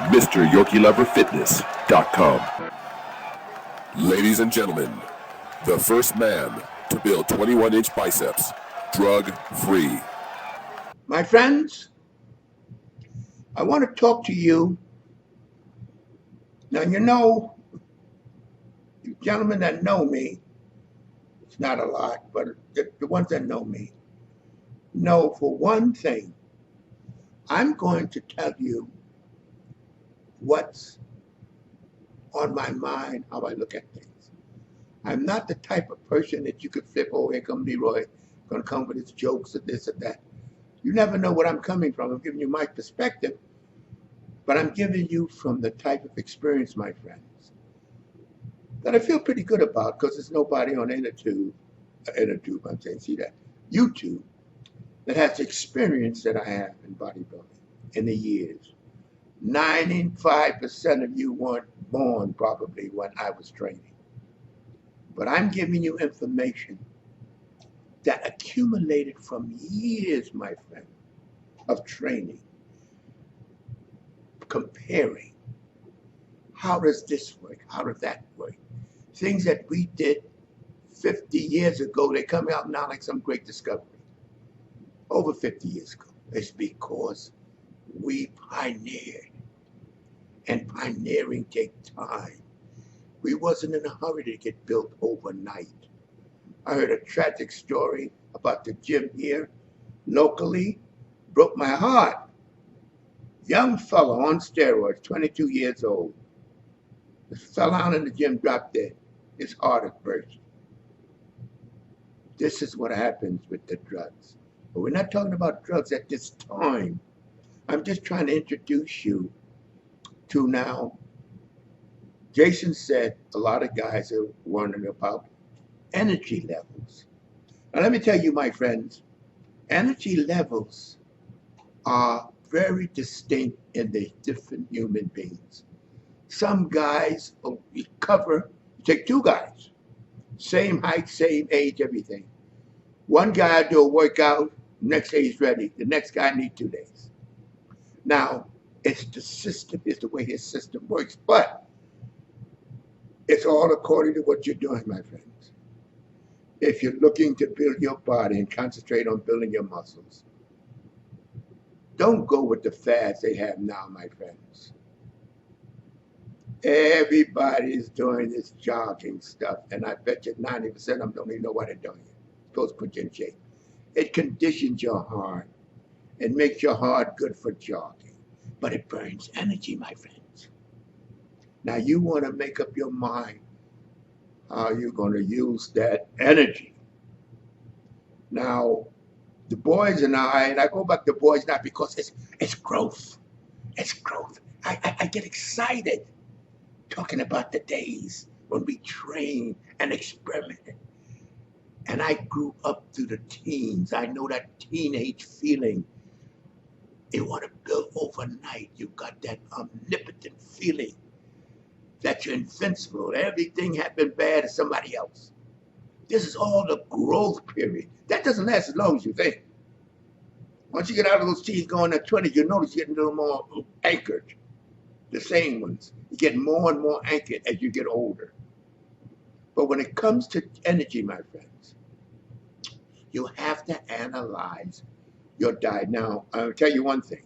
MrYorkieLoverFitness.com. Ladies and gentlemen, the first man to build 21-inch biceps, drug-free. My friends, I want to talk to you. Now, you gentlemen that know me, it's not a lot, but the ones that know me know for one thing, I'm going to tell you what's on my mind, how I look at things. I'm not the type of person that you could flip, oh, here come Leroy, going to come with his jokes or this or that. You never know what I'm coming from. I'm giving you my perspective, but I'm giving you from the type of experience, my friends, that I feel pretty good about, because there's nobody on YouTube, YouTube, that has the experience that I have in bodybuilding in the years. 95% of you weren't born probably when I was training. But I'm giving you information that accumulated from years, my friend, of training, comparing. How does this work? How does that work? Things that we did 50 years ago, they come out now like some great discovery. Over 50 years ago. It's because we pioneered. And pioneering takes time. We wasn't in a hurry to get built overnight. I heard a tragic story about the gym here locally. Broke my heart. Young fella on steroids, 22 years old. Just fell out in the gym, dropped dead. His heart had burst. This is what happens with the drugs. But we're not talking about drugs at this time. I'm just trying to introduce you to now. Jason said a lot of guys are wondering about energy levels. Now let me tell you, my friends, energy levels are very distinct in the different human beings. Some guys will recover. Take two guys, same height, same age, everything. One guy will do a workout, next day he's ready. The next guy needs 2 days. Now, it's the system, it's the way his system works, but it's all according to what you're doing, my friends. If you're looking to build your body and concentrate on building your muscles, don't go with the fads they have now, my friends. Everybody's doing this jogging stuff, and I bet you 90% of them don't even know why they're doing it. It's supposed to put you in shape. It conditions your heart. It makes your heart good for jogging, but it burns energy, my friends. Now you want to make up your mind how you're going to use that energy. Now, the boys and I go back to boys not because it's growth. It's growth. I get excited talking about the days when we trained and experimented. And I grew up through the teens. I know that teenage feeling. You want to build overnight. You got that omnipotent feeling that you're invincible. Everything happened bad to somebody else. This is all the growth period. That doesn't last as long as you think. Once you get out of those teens going to 20, you notice you're getting a little more anchored. The same ones. You get more and more anchored as you get older. But when it comes to energy, my friends, you have to analyze your diet. Now, I'll tell you one thing.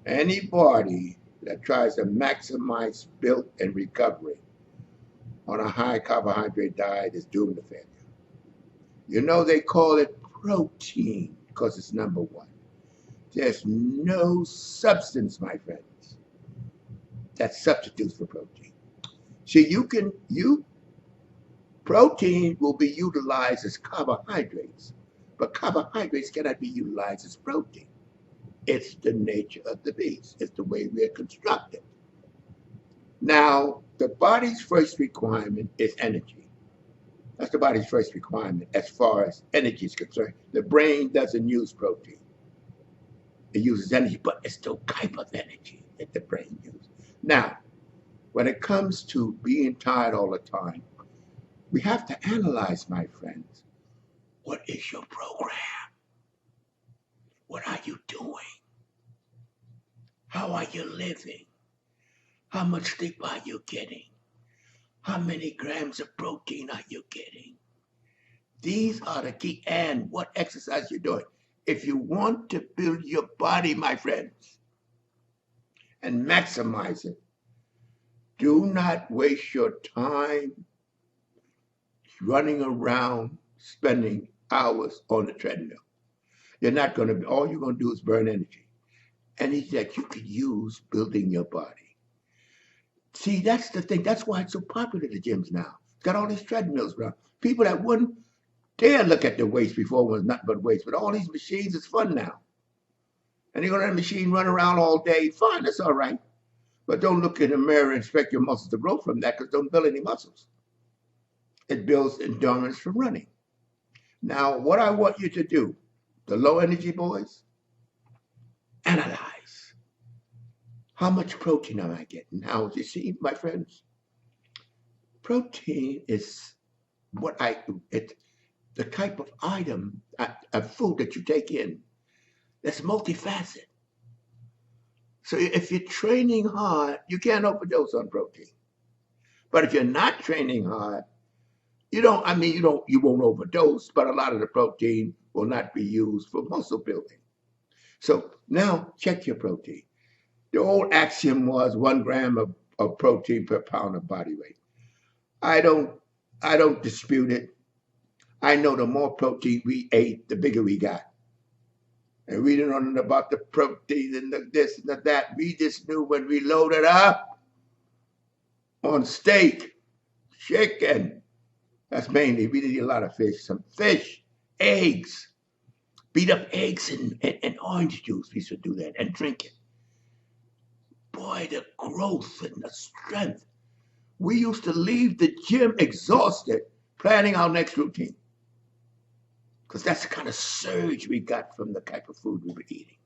Anybody that tries to maximize build and recovery on a high carbohydrate diet is doomed to failure. You know they call it protein because it's number one. There's no substance, my friends, that substitutes for protein. See, protein will be utilized as carbohydrates, but carbohydrates cannot be utilized as protein. It's the nature of the beast. It's the way we're constructed. Now, the body's first requirement is energy. That's the body's first requirement as far as energy is concerned. The brain doesn't use protein. It uses energy, but it's the type of energy that the brain uses. Now, when it comes to being tired all the time, we have to analyze, my friends, what is your program? What are you doing? How are you living? How much sleep are you getting? How many grams of protein are you getting? These are the key, and what exercise you're doing. If you want to build your body, my friends, and maximize it, do not waste your time running around spending hours on the treadmill. You're not going to, all you're going to do is burn energy. Energy that you could use building your body. See, that's the thing. That's why it's so popular, the gyms now. It's got all these treadmills around. People that wouldn't dare look at the weights before it was nothing but weights. But all these machines, it's fun now. And you're going to have a machine run around all day. Fine, that's all right. But don't look in the mirror and expect your muscles to grow from that, because don't build any muscles. It builds endurance from running. Now, what I want you to do, the low energy boys, analyze. How much protein am I getting? Now, you see, my friends, protein is the type of item, of food that you take in that's multifaceted. So if you're training hard, you can't overdose on protein. But if you're not training hard, you won't overdose, but a lot of the protein will not be used for muscle building. So now check your protein. The old axiom was 1 gram of protein per pound of body weight. I don't dispute it. I know the more protein we ate, the bigger we got. And we didn't know about the protein and the this and the that. We just knew when we loaded up on steak, chicken. That's mainly, we did eat a lot of fish, some fish, eggs, beat up eggs and orange juice. We used to do that and drink it. Boy, the growth and the strength. We used to leave the gym exhausted, planning our next routine. Because that's the kind of surge we got from the type of food we were eating.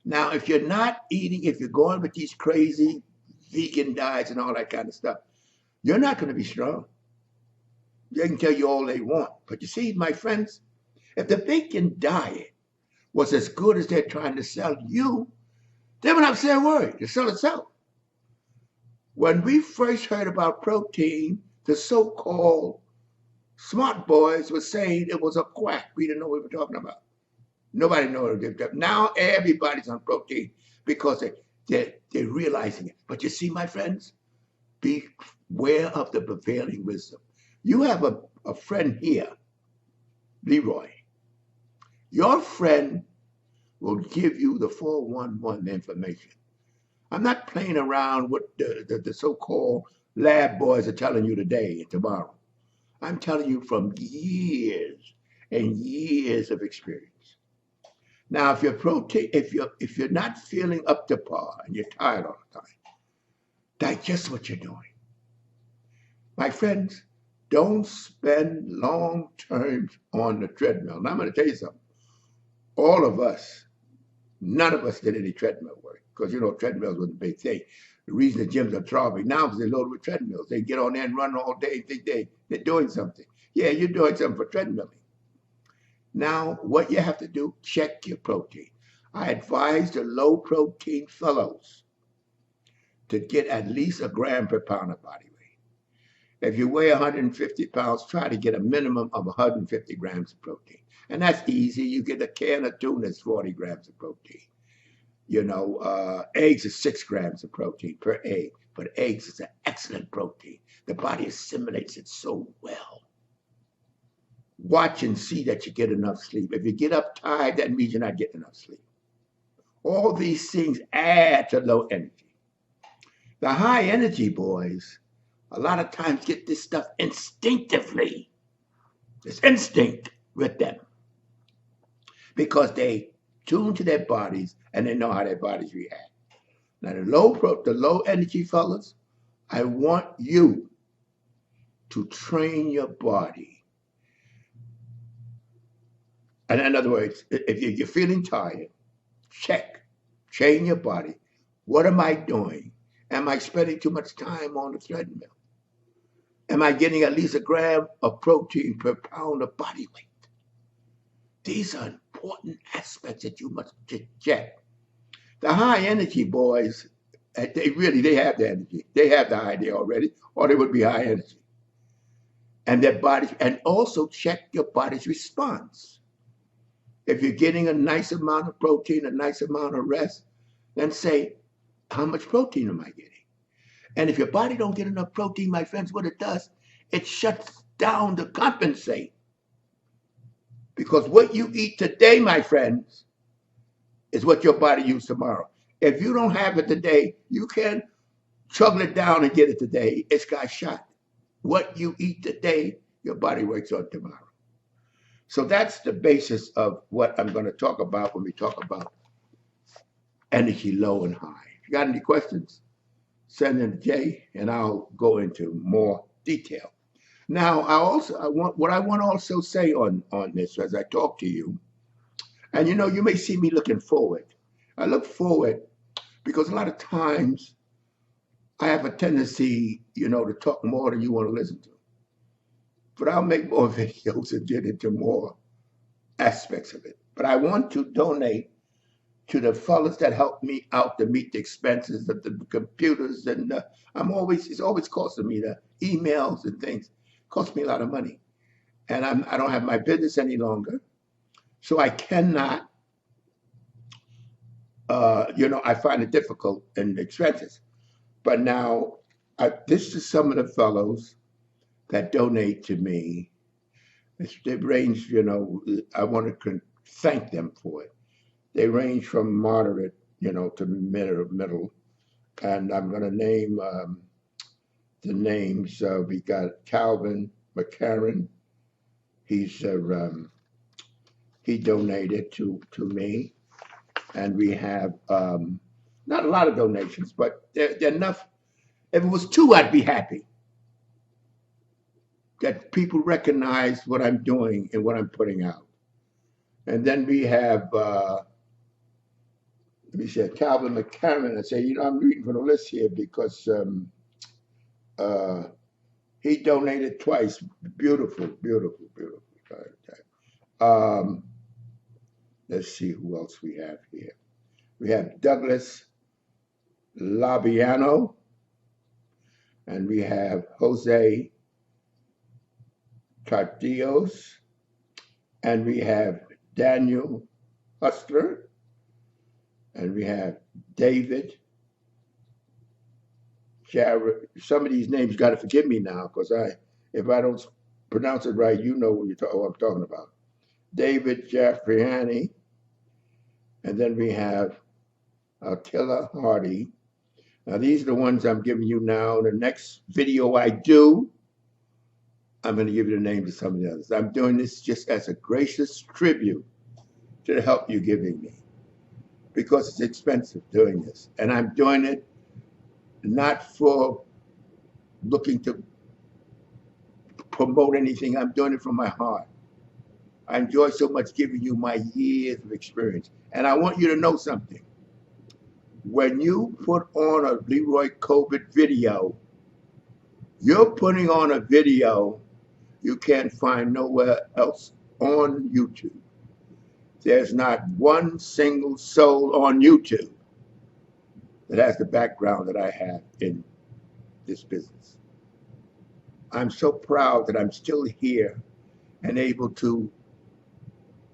Now, if you're not eating, if you're going with these crazy vegan diets and all that kind of stuff, you're not going to be strong. They can tell you all they want. But you see, my friends, if the vegan diet was as good as they're trying to sell you, they would not say a word. It sell itself. When we first heard about protein, the so-called smart boys were saying it was a quack. We didn't know what we were talking about. Nobody knows it. Now everybody's on protein because they're realizing it. But you see, my friends, beware of the prevailing wisdom. You have a friend here, Leroy. Your friend will give you the 411 information. I'm not playing around with the so-called lab boys are telling you today and tomorrow. I'm telling you from years and years of experience. Now, if you're not feeling up to par and you're tired all the time, digest what you're doing. My friends, don't spend long terms on the treadmill. Now, I'm going to tell you something. All of us, none of us did any treadmill work because, treadmills was a big thing. The reason the gyms are thriving now is they're loaded with treadmills. They get on there and run all day and think they're doing something. Yeah, you're doing something for treadmilling. Now, what you have to do, check your protein. I advise the low protein fellows to get at least 1 gram per pound of body weight. If you weigh 150 pounds, try to get a minimum of 150 grams of protein. And that's easy. You get a can of tuna, that's 40 grams of protein. Eggs is 6 grams of protein per egg. But eggs is an excellent protein. The body assimilates it so well. Watch and see that you get enough sleep. If you get up tired, that means you're not getting enough sleep. All these things add to low energy. The high energy boys, a lot of times get this stuff instinctively. It's instinct with them. Because they tune to their bodies and they know how their bodies react. Now the low energy fellas, I want you to train your body. And in other words, if you're feeling tired, train your body. What am I doing? Am I spending too much time on the treadmill? Am I getting at least 1 gram of protein per pound of body weight? These are important aspects that you must check. The high energy boys, they have the energy. They have the idea already, or they would be high energy. And their bodies, and also check your body's response. If you're getting a nice amount of protein, a nice amount of rest, then say, how much protein am I getting? And if your body don't get enough protein, my friends, what it does, it shuts down to compensate. Because what you eat today, my friends, is what your body uses tomorrow. If you don't have it today, you can chug it down and get it today. It's got shot. What you eat today, your body works on tomorrow. So that's the basis of what I'm going to talk about when we talk about energy low and high. If you got any questions, send them to Jay, and I'll go into more detail. Now, what I want to also say on this as I talk to you, and you may see me looking forward. I look forward because a lot of times I have a tendency, to talk more than you want to listen to. But I'll make more videos and get into more aspects of it. But I want to donate to the fellas that help me out to meet the expenses of the computers, and it's always costing me the emails and things. It costs me a lot of money, and I don't have my business any longer, so I cannot. I find it difficult and expenses. But now, this is some of the fellows that donate to me. They range, I want to thank them for it. They range from moderate, to middle. And I'm going to name the names. We got Calvin McCarran. He donated to me. And we have not a lot of donations, but they're enough. If it was 2, I'd be happy. That people recognize what I'm doing and what I'm putting out. And then we have, Calvin McCarran. I say, I'm reading from the list here because he donated twice. Beautiful, beautiful, beautiful. Let's see who else we have here. We have Douglas Labiano, and we have Jose Tardillos, and we have Daniel Hustler, and we have David Jared. Some of these names got to forgive me now, because if I don't pronounce it right, you know what I'm talking about. David Jaffriani, and then we have Attila Hardy. Now these are the ones I'm giving you now. The next video I do, I'm going to give you the names of some of the others. I'm doing this just as a gracious tribute to the help you're giving me, because it's expensive doing this. And I'm doing it not for looking to promote anything. I'm doing it from my heart. I enjoy so much giving you my years of experience. And I want you to know something. When you put on a Leroy Colbert video, you're putting on a video you can't find nowhere else on YouTube. There's not one single soul on YouTube that has the background that I have in this business. I'm so proud that I'm still here and able to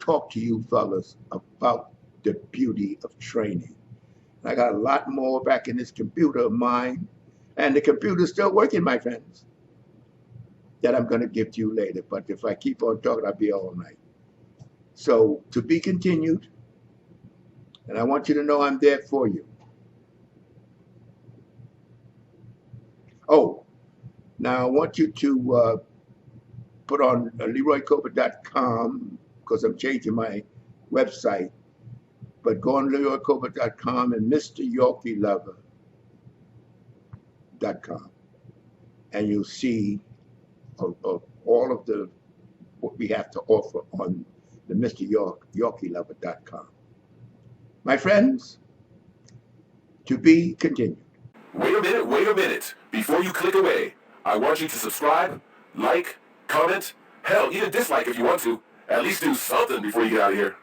talk to you fellas about the beauty of training. I got a lot more back in this computer of mine, and the computer's still working, my friends, that I'm going to give to you later. But if I keep on talking, I'll be all night. So, to be continued, and I want you to know I'm there for you. Oh, now I want you to put on LeroyColbert.com, because I'm changing my website. But go on LeroyColbert.com and MrYorkieLover.com, and you'll see all of what we have to offer on the MrYorkieLover.com. My friends, to be continued. Wait a minute. Before you click away, I want you to subscribe, like, comment, hell, even dislike if you want to. At least do something before you get out of here.